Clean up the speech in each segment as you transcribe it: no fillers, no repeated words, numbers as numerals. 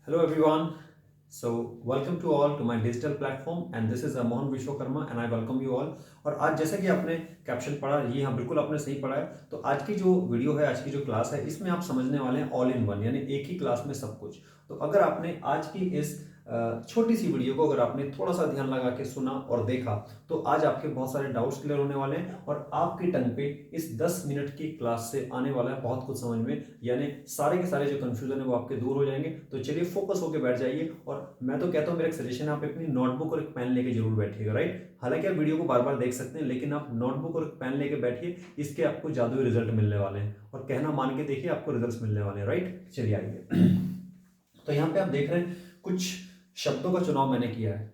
Hello everyone. So welcome to all to my digital platform and this is Mohan Vishwakarma and I welcome you all. और आज जैसा कि आपने caption पढ़ा, ये हाँ बिल्कुल आपने सही पढ़ा है। तो आज की जो वीडियो है, आज की जो क्लास है, इसमें आप समझने वाले हैं ऑल इन वन, यानी एक ही क्लास में सब कुछ। तो अगर आपने आज की इस छोटी सी वीडियो को अगर आपने थोड़ा सा ध्यान लगा के सुना और देखा तो आज आपके बहुत सारे डाउट्स क्लियर होने वाले हैं और आपकी टंग पे इस 10 मिनट की क्लास से आने वाला है बहुत कुछ समझ में, यानी सारे के सारे जो कंफ्यूजन है वो आपके दूर हो जाएंगे। तो चलिए फोकस होकर बैठ जाइए और मैं तो कहता हूँ, मेरा एक सजेशन है, आप अपनी नोटबुक और एक पेन लेके जरूर बैठिएगा। राइट, हालांकि आप वीडियो को बार बार देख सकते हैं लेकिन आप नोटबुक और एक पेन लेके बैठिए, इसके आपको जादुई रिजल्ट मिलने वाले हैं और कहना मान के देखिए आपको रिजल्ट मिलने वाले हैं। राइट, चलिए आइए। तो यहाँ पे आप देख रहे हैं कुछ शब्दों का चुनाव मैंने किया है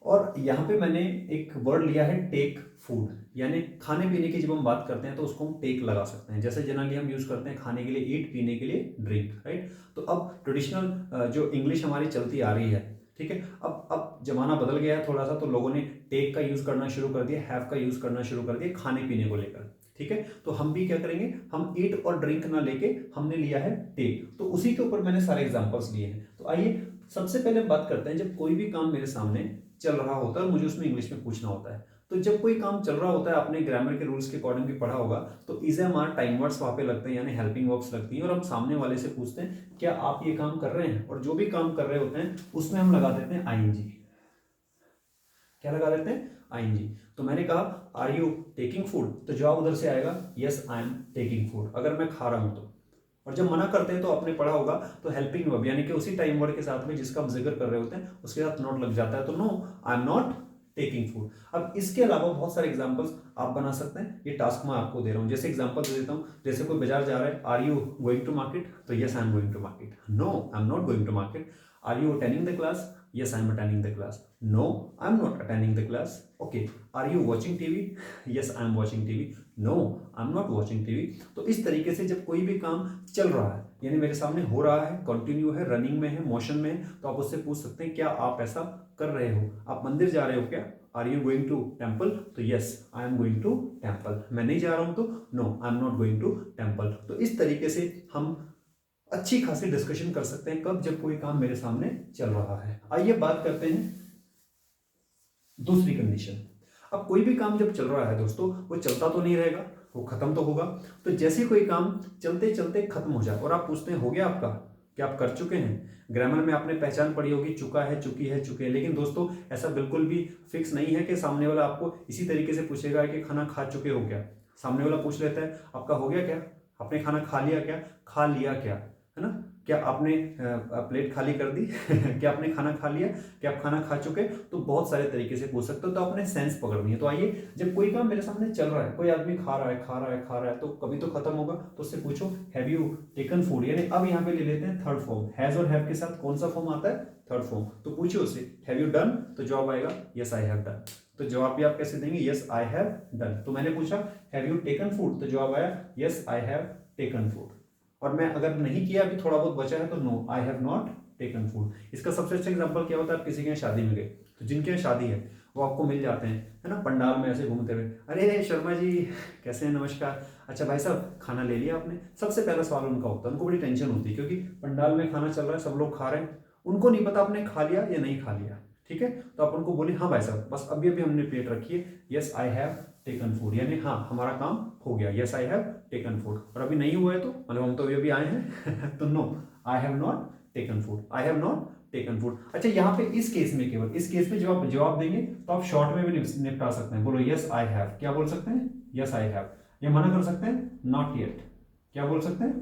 और यहाँ पे मैंने एक वर्ड लिया है टेक फूड, यानी खाने पीने की जब हम बात करते हैं तो उसको हम टेक लगा सकते हैं। जैसे जनरली हम यूज करते हैं खाने के लिए ईट, पीने के लिए ड्रिंक। राइट, तो अब ट्रेडिशनल जो इंग्लिश हमारी चलती आ रही है, ठीक है, अब जमाना बदल गया है थोड़ा सा, तो लोगों ने टेक का यूज करना शुरू कर दिया, हैव का यूज करना शुरू कर दिया खाने पीने को लेकर। ठीक है, तो हम भी क्या करेंगे, हम ईट और ड्रिंक ना लेके हमने लिया है टेक। तो उसी के ऊपर मैंने सारे एग्जांपल्स लिए हैं। तो आइए सबसे पहले हम बात करते हैं, जब कोई भी काम मेरे सामने चल रहा होता है और मुझे उसमें इंग्लिश में पूछना होता है। तो जब कोई काम चल रहा होता है, आपने ग्रामर के रूल्स के अकॉर्डिंग भी पढ़ा होगा, तो is am are time words वहां पे लगते हैं, यानी हेल्पिंग वर्ब्स लगती हैं और हम सामने वाले से पूछते हैं क्या आप ये काम कर रहे हैं, और जो भी काम कर रहे होते हैं उसमें हम लगा देते हैं आईएनजी। क्या लगा देते हैं, आईएनजी। तो मैंने कहा आर यू टेकिंग फूड, तो जवाब उधर से आएगा yes I am taking food, अगर मैं खा रहा हूं तो। और जब मना करते हैं तो आपने पढ़ा होगा, तो हेल्पिंग वर्ब यानी कि उसी टाइम वर्ड के साथ में जिसका हम जिक्र कर रहे होते हैं उसके साथ नॉट लग जाता है, तो no I am not taking food. अब इसके अलावा बहुत सारे एग्जांपल्स आप बना सकते हैं, ये टास्क मैं आपको दे रहा हूं। जैसे एग्जांपल दे देता हूं, जैसे कोई बाजार जा रहा है, are you going to market, तो yes I am going to market. No I am not going to market. Are you attending the class, yes I am attending the class. No I am not attending the class. Okay, are you watching TV? yes I am watching TV. No I am not watching TV. तो इस तरीके से जब कोई भी काम चल रहा है, यानी मेरे सामने हो रहा है, कंटिन्यू है, रनिंग में है, मोशन में है, तो आप उससे पूछ सकते हैं क्या आप ऐसा कर रहे हो, आप मंदिर जा रहे हो क्या, are you going to temple, तो yes I am going to temple. मैं नहीं जा रहा हूं तो no I am not going to temple. तो इस तरीके से हम अच्छी खासी डिस्कशन कर सकते हैं, कब, जब कोई काम मेरे सामने चल रहा है। आइए बात करते हैं दूसरी कंडीशन। अब कोई भी काम जब चल रहा है दोस्तों, वो चलता तो नहीं रहेगा, वो खत्म तो होगा। तो जैसे कोई काम चलते चलते खत्म हो जाए और आप पूछते हैं हो गया आपका, क्या आप कर चुके हैं, ग्रामर में आपने पहचान पढ़ी होगी चुका है, चुकी है, चुके हैं। लेकिन दोस्तों ऐसा बिल्कुल भी फिक्स नहीं है कि सामने वाला आपको इसी तरीके से पूछेगा कि खाना खा चुके हो क्या। सामने वाला पूछ लेता है आपका हो गया क्या, आपने खाना खा लिया क्या, खा लिया क्या, है ना, क्या आपने प्लेट खाली कर दी क्या आपने खाना खा लिया, क्या आप खाना खा चुके। तो बहुत सारे तरीके से पूछ सकते हो, तो आपने सेंस पकड़नी है। तो आइए, जब कोई काम मेरे सामने चल रहा है, कोई आदमी खा रहा है, खा रहा है, खा रहा है, तो कभी तो खत्म होगा, तो उससे पूछो हैव यू टेकन फूड, यानी अब यहाँ पे ले लेते हैं थर्ड फॉर्म। हैज और हैव के साथ कौन सा फॉर्म आता है, थर्ड फॉर्म। तो पूछिए उससे हैव यू डन, तो जवाब आएगा यस आई हैव डन। तो जवाब भी आप कैसे देंगे, यस आई हैव डन। तो मैंने पूछा हैव यू टेकन फूड, तो जवाब आया yes I have taken food. और मैं अगर नहीं किया, अभी थोड़ा बहुत बचा है, तो no I have not taken food. इसका सबसे अच्छा एग्जांपल क्या होता है, आप किसी के यहाँ शादी में गए, तो जिनके यहाँ शादी है वो आपको मिल जाते हैं, है ना, पंडाल में ऐसे घूमते हुए, अरे शर्मा जी कैसे हैं, नमस्कार, अच्छा भाई साहब खाना ले लिया आपने। सबसे पहला सवाल उनका होता है, उनको बड़ी टेंशन होती है क्योंकि पंडाल में खाना चल रहा है, सब लोग खा रहे हैं, उनको नहीं पता आपने खा लिया या नहीं खा लिया। ठीक है, तो आप उनको बोले हाँ भाई साहब बस अभी अभी हमने प्लेट रखी है, yes I have taken food, यानी हाँ हमारा काम हो गया, yes I have taken food. और अभी नहीं हुआ है तो मतलब हम तो अभी अभी आए हैं तो no I have not taken food, I have not taken food. अच्छा यहाँ पे इस केस में, केवल इस केस में जब आप जवाब देंगे तो आप शॉर्ट में भी निपटा सकते हैं। बोलो यस आई हैव, क्या बोल सकते हैं, यस आई हैव। ये मना कर सकते हैं नॉट येट, क्या बोल सकते हैं,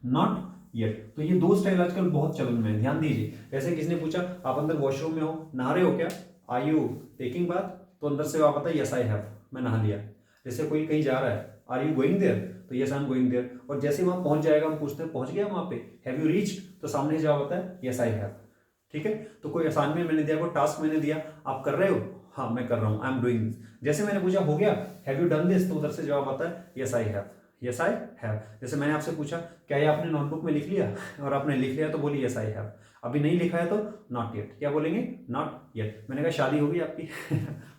नॉट येट। तो ये दो स्टाइल आजकल बहुत चलन में है, ध्यान दीजिए। जैसे किसी ने पूछा आप अंदर वॉशरूम में हो, नहा रहे हो क्या, आर यू टेकिंग बाथ, तो अंदर से आप बताए यस आई हैव, मैं नहा लिया। जैसे कोई कहीं जा रहा है, आर यू गोइंग देयर, तो yes I am going there. और जैसे वहां पहुंच जाएगा, हम पूछते हैं पहुंच गया वहां पे, हैव यू रीच्ड, तो सामने जवाब आता है यस आई हैव। ठीक है, तो कोई असाइनमेंट मैंने दिया, कोई टास्क मैंने दिया, आप कर रहे हो, हाँ मैं कर रहा हूं, आई एम डूइंग दिस। जैसे मैंने पूछा हो गया, हैव यू डन दिस, तो उधर से जवाब आता है yes I have, yes I have. जैसे मैंने आपसे पूछा क्या ये आपने नोटबुक में लिख लिया, और आपने लिख लिया तो बोली यस आई हैव। अभी नहीं लिखा है तो नॉट येट, क्या बोलेंगे, नॉट येट। मैंने कहा शादी होगी आपकी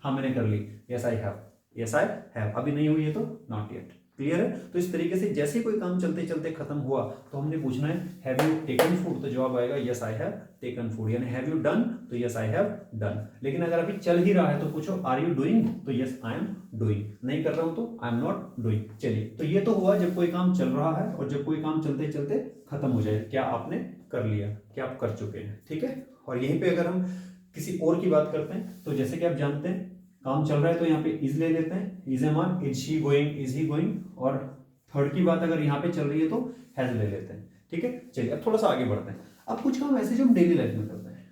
हाँ मैंने कर ली, yes I have, yes I have. अभी नहीं हुई है तो नॉट येट। क्लियर है? तो इस तरीके से जैसे कोई काम चलते चलते खत्म हुआ तो हमने पूछना है हैव यू टेकन फूड, तो जवाब आएगा yes I have taken food, यानी हैव यू डन, तो यस आई हैव डन। लेकिन अगर अभी चल ही रहा है तो पूछो आर यू डूइंग, तो यस आई एम डूइंग, नहीं कर रहा हूं तो आई एम नॉट डूइंग। चलिए, तो ये तो हुआ जब कोई काम चल रहा है और जब कोई काम चलते चलते खत्म हो जाए, क्या आपने कर लिया, क्या आप कर चुके हैं, ठीक है। और यहीं पे अगर हम किसी और की बात करते हैं तो जैसे कि आप जानते हैं काम चल रहा है तो यहाँ पे इज ले लेते हैं, is am on, is she going, is he going, और थर्ड की बात अगर यहाँ पे चल रही है तो हैज ले लेते हैं, ठीक है। चलिए अब थोड़ा सा आगे बढ़ते हैं। अब कुछ काम ऐसे जो हम डेली लाइफ में करते हैं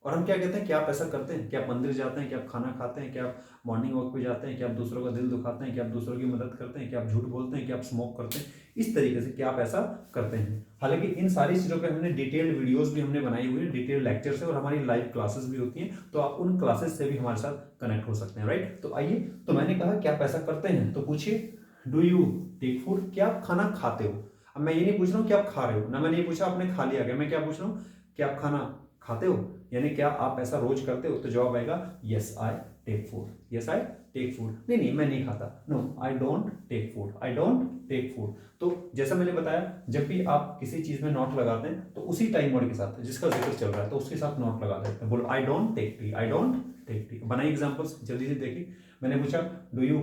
और हम क्या कहते हैं, क्या आप ऐसा करते हैं, क्या आप मंदिर जाते हैं, क्या आप खाना खाते हैं, क्या आप मॉर्निंग वॉक पे जाते हैं, क्या आप दूसरों का दिल दुखाते हैं, क्या आप दूसरों की मदद करते हैं, क्या आप झूठ बोलते हैं, क्या आप स्मोक करते हैं, इस तरीके से क्या आप ऐसा करते हैं। हालांकि इन सारी चीज़ों पे हमने डिटेल्ड वीडियोस भी हमने बनाई हुई है, डिटेल्ड लेक्चर से, और हमारी लाइव क्लासेस भी होती हैं, तो आप उन क्लासेस से भी हमारे साथ कनेक्ट हो सकते हैं, राइट। तो आइए, तो मैंने कहा क्या आप ऐसा करते हैं, तो पूछिए डू यू टेक फूड, क्या आप खाना खाते हो। अब मैं ये नहीं पूछ रहा हूँ कि आप खा रहे हो ना, मैंने ये पूछा आपने खा लिया क्या, मैं क्या पूछ रहा हूँ कि आप खाना खाते हो, यानी क्या आप ऐसा रोज करते हो, तो जवाब आएगा yes I take food, yes I take food. नहीं नहीं मैं नहीं खाता, no I don't take food, I don't take food. तो जैसा मैंने बताया जब भी आप किसी चीज में नॉट लगाते हैं तो उसी टाइम वर्ड के साथ जिसका जिक्र चल रहा है तो उसके साथ नॉट लगा देते हैं। बोलो I don't take tea, I don't take tea. बनाइए एग्जांपल्स जल्दी से देखिए। मैंने पूछा do you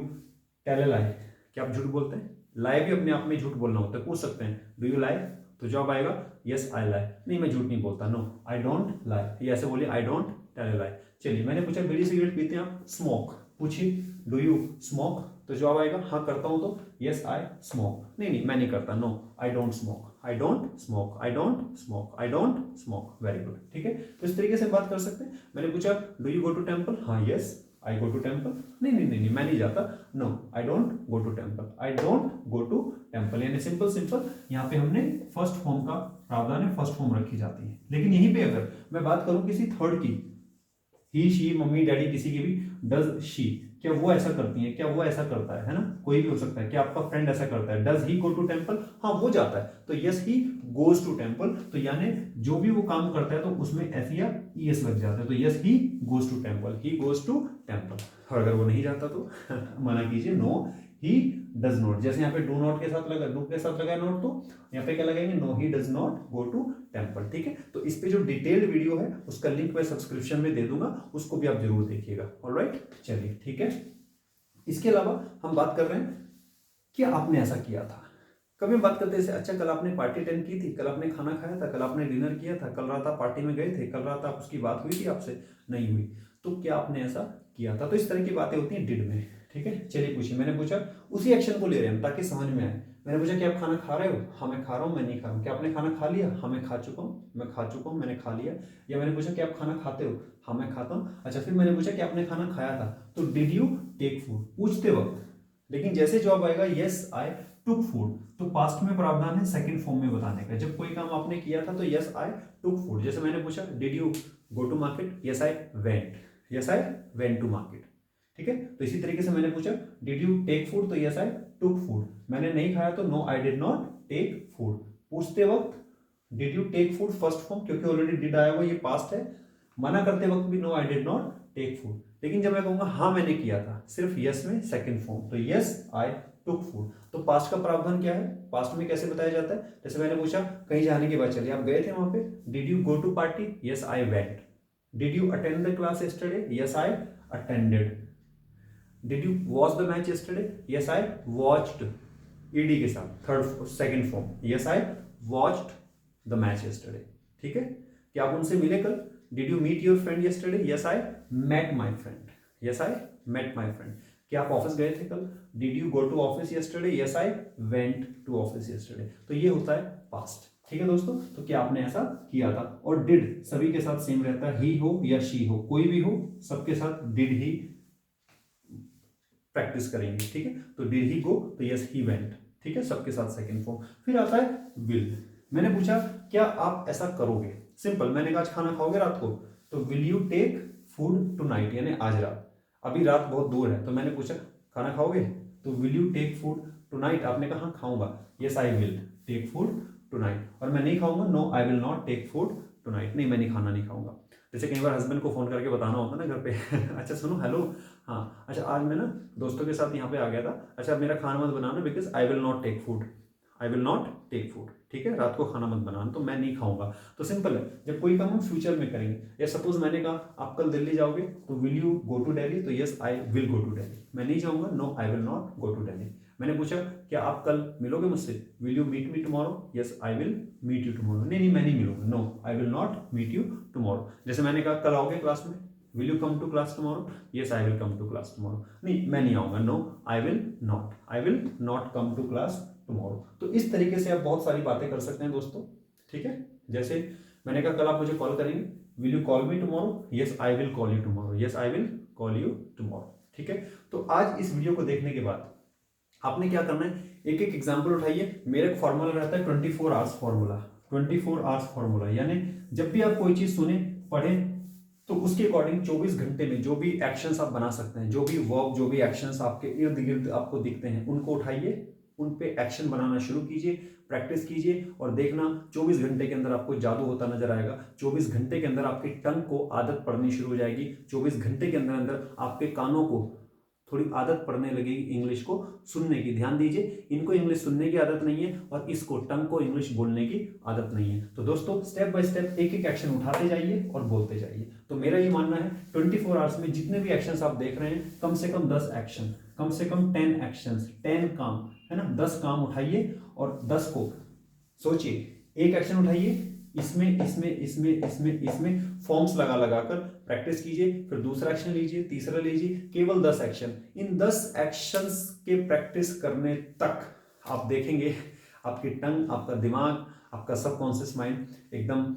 tell a lie, क्या आप झूठ बोलते हैं। लाई भी अपने आप में झूठ बोलना होता है, पूछ सकते हैं डू यू लाई, तो जवाब आएगा यस आई लाई, नहीं मैं झूठ नहीं बोलता, नो आई डोंट लाई, ये ऐसे बोलिए आई डोंट टेल लाई। चलिए मैंने पूछा बीड़ी सिगरेट पीते हैं आप, स्मोक, पूछिए डू यू स्मोक, तो जवाब आएगा हाँ करता हूं, तो यस आई स्मोक, नहीं नहीं मैं नहीं करता, no I don't smoke, I don't smoke, I don't smoke, I don't smoke. Very good, ठीक है। तो इस तरीके से बात कर सकते हैं। मैंने पूछा do you go to temple, हाँ yes I go to temple, नहीं नहीं नहीं मैं नहीं जाता, no I don't go to temple, I don't go to temple. यानी सिंपल सिंपल यहाँ पे हमने फर्स्ट फॉर्म का प्रावधान है, फर्स्ट फॉर्म रखी जाती है। लेकिन यहीं पे अगर मैं बात करूं किसी थर्ड की, ही शी मम्मी डैडी किसी की भी, डज शी, क्या वो ऐसा करती है, क्या वो ऐसा करता है ना, कोई भी हो सकता है, क्या आपका फ्रेंड ऐसा करता है, does he go to temple, हाँ वो जाता है, तो yes he goes to temple, तो यानी जो भी वो काम करता है तो उसमें एस या ईएस लग जाता है, तो yes he goes to temple, he goes to temple. और अगर वो नहीं जाता तो मना कीजिए, नो ही डज नॉट। जैसे यहाँ पे डू नॉट के साथ लगा, डू के साथ लगा नॉट, तो यहाँ पे क्या लगाएंगे, no he does not go to temple, ठीक है। तो इस पे जो डिटेल्ड वीडियो है उसका लिंक मैं सब्सक्रिप्शन में दे दूंगा, उसको भी आप जरूर देखिएगा। ऑलराइट, चलिए ठीक है। इसके अलावा हम बात कर रहे हैं कि आपने ऐसा किया था। कभी हम बात करते हैं अच्छा कल आपने पार्टी अटेंड की थी, कल आपने खाना खाया था, कल आपने डिनर किया था, कल रात आप पार्टी में गए थे, कल रात आप उसकी बात हुई थी आपसे, नहीं हुई, तो क्या आपने ऐसा किया था। तो इस तरह की बातें होती हैं डिड में, ठीक है। चलिए पूछिए, मैंने पूछा उसी एक्शन को ले रहे हैं ताकि समझ में आए। मैंने पूछा कि आप खाना खा रहे हो, हाँ मैं खा रहा हूँ, मैं नहीं खा रहा हूँ। क्या आपने खाना खा लिया, हाँ मैं खा चुका हूँ, मैं खा चुका हूँ, मैंने खा लिया। या मैंने पूछा कि आप खाना खाते हो, हाँ मैं खाता हूँ। अच्छा फिर मैंने पूछा कि आपने खाना खाया था, तो डिड यू टेक फूड पूछते वक्त, लेकिन जैसे जवाब आएगा यस आई टुक फूड, तो पास्ट में प्रावधान है सेकंड फॉर्म में बताने का। जब कोई काम आपने किया था तो यस आई टुक फूड। जैसे मैंने पूछा did you go to market, yes I went, yes I went to market, ठीक है। तो इसी तरीके से मैंने पूछा डिड यू टेक फूड, तो यस आई टुक फूड। मैंने नहीं खाया तो no I did not take food. पूछते वक्त did you take food first form, क्योंकि ऑलरेडी डिड आया हुआ, ये पास्ट है। मना करते वक्त भी no I did not take food. लेकिन जब मैं कहूंगा हाँ मैंने किया था, सिर्फ यस में सेकंड फॉर्म, तो यस आई टुक फूड। तो पास्ट का प्रावधान क्या है, पास्ट में कैसे बताया जाता है। जैसे मैंने पूछा कहीं जाने के बाद, चलिए आप गए थे वहां पे, did you go to party, yes I went. Did you attend the class yesterday, yes I attended. Did you watch the match yesterday, yes I watched, ED के साथ third second form, yes I watched the match yesterday, ठीक है। क्या आप उनसे मिले कल, did you meet your friend yesterday, yes I met my friend, yes I met my friend. क्या आप ऑफिस गए थे कल, did you go to office yesterday, yes I went to office yesterday. तो ये होता है पास्ट, ठीक है दोस्तों। तो क्या आपने ऐसा किया था। और डिड सभी के साथ सेम रहता है, ही हो या शी हो, कोई भी हो, सबके साथ डिड ही प्रैक्टिस करेंगे, ठीक है। तो डिड ही गो, तो यस ही वेंट, ठीक है, सबके साथ सेकंड फॉर्म। फिर आता है विल। मैंने पूछा क्या आप ऐसा करोगे, सिंपल। मैंने कहा आज खाना खाओगे रात को, तो will you take food tonight, यानी आज रात। अभी रात बहुत दूर है, तो मैंने पूछा खाना खाओगे, तो will you take food tonight. आपने कहा हाँ खाऊंगा, yes I will take food tonight. और मैं नहीं खाऊंगा, no I will not take food tonight, नहीं मैं नहीं खाना नहीं खाऊंगा। जैसे कई बार हस्बैंड को फ़ोन करके बताना होता है ना घर पे अच्छा सुनो, हेलो, हाँ अच्छा आज मैं ना दोस्तों के साथ यहाँ पे आ गया था, अच्छा मेरा खाना मत बनाना because I will not take food, I will not take food, ठीक है, रात को खाना मत बनाना, तो मैं नहीं खाऊंगा। तो सिंपल है, जब कोई काम हम फ्यूचर में करेंगे, या सपोज मैंने कहा आप कल दिल्ली जाओगे तो will you go to Delhi, तो yes I will go to Delhi, मैं नहीं जाऊंगा, no I will not go to Delhi. मैंने पूछा क्या आप कल मिलोगे मुझसे, will you meet me tomorrow, yes I will meet you tomorrow, नहीं नहीं मैं नहीं मिलूंगा, no I will not meet you tomorrow. जैसे मैंने कहा कल आओगे क्लास में, will you come to class tomorrow, yes I will come to class tomorrow, नहीं मैं नहीं आऊंगा, no I will not come to class tomorrow. तो इस तरीके से आप बहुत सारी बातें कर सकते हैं दोस्तों, ठीक है। जैसे मैंने कहा कल आप मुझे कॉल करेंगे, will you call me tomorrow, yes I will call you tomorrow, yes I will call you tomorrow, ठीक है। तो आज इस वीडियो को देखने के बाद आपने क्या करना है, एक एक एग्जाम्पल उठाइए। मेरा एक फॉर्मूला रहता है 24 आवर्स फॉर्मूला, 24 आवर्स फॉर्मूला, यानी जब भी आप कोई चीज सुने पढ़ें तो उसके अकॉर्डिंग 24 घंटे में जो भी एक्शंस आप बना सकते हैं, जो भी वर्क, जो भी एक्शंस आपके इर्द गिर्द आपको दिखते हैं, उनको उठाइए, उन पे एक्शन बनाना शुरू कीजिए, प्रैक्टिस कीजिए और देखना 24 घंटे के अंदर आपको जादू होता नजर आएगा। 24 घंटे के अंदर आपकी टंग को आदत पड़नी शुरू हो जाएगी। 24 घंटे के अंदर अंदर आपके कानों को थोड़ी आदत पड़ने लगेगी इंग्लिश को सुनने की। ध्यान दीजिए, इनको इंग्लिश सुनने की आदत नहीं है और इसको टंग को इंग्लिश बोलने की आदत नहीं है। तो दोस्तों स्टेप बाय स्टेप एक एक एक्शन उठाते जाइए और बोलते जाइए। तो मेरा ये मानना है 24 आवर्स में जितने भी एक्शंस आप देख रहे हैं, कम से कम 10 एक्शन, कम से कम 10 एक्शंस, 10 काम, है ना, 10 काम उठाइए और 10 को सोचिए, एक एक्शन उठाइए, इसमें इसमें इसमें इसमें इसमें फॉर्म्स लगा लगा कर प्रैक्टिस कीजिए, फिर दूसरा एक्शन लीजिए, तीसरा लीजिए, केवल 10 एक्शन। इन 10 एक्शंस के प्रैक्टिस करने तक आप देखेंगे आपकी टंग, आपका दिमाग, आपका सबकॉन्शियस माइंड एकदम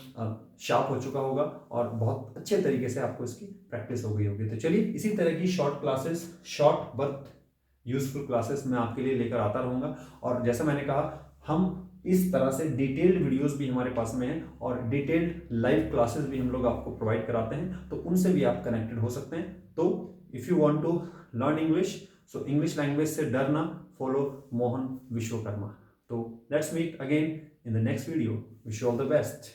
शार्प हो चुका होगा और बहुत अच्छे तरीके से आपको इसकी प्रैक्टिस हो गई होगी। तो चलिए इसी तरह की short classes, short but useful classes मैं आपके लिए लेकर आता रहूँगा। और जैसा मैंने कहा, हम इस तरह से डिटेल्ड वीडियोस भी हमारे पास में हैं और डिटेल्ड लाइव क्लासेस भी हम लोग आपको प्रोवाइड कराते हैं, तो उनसे भी आप कनेक्टेड हो सकते हैं। तो if you want to learn English, so English language से डरना, फॉलो मोहन विश्वकर्मा। तो let's meet again in the next video, wish you all the best.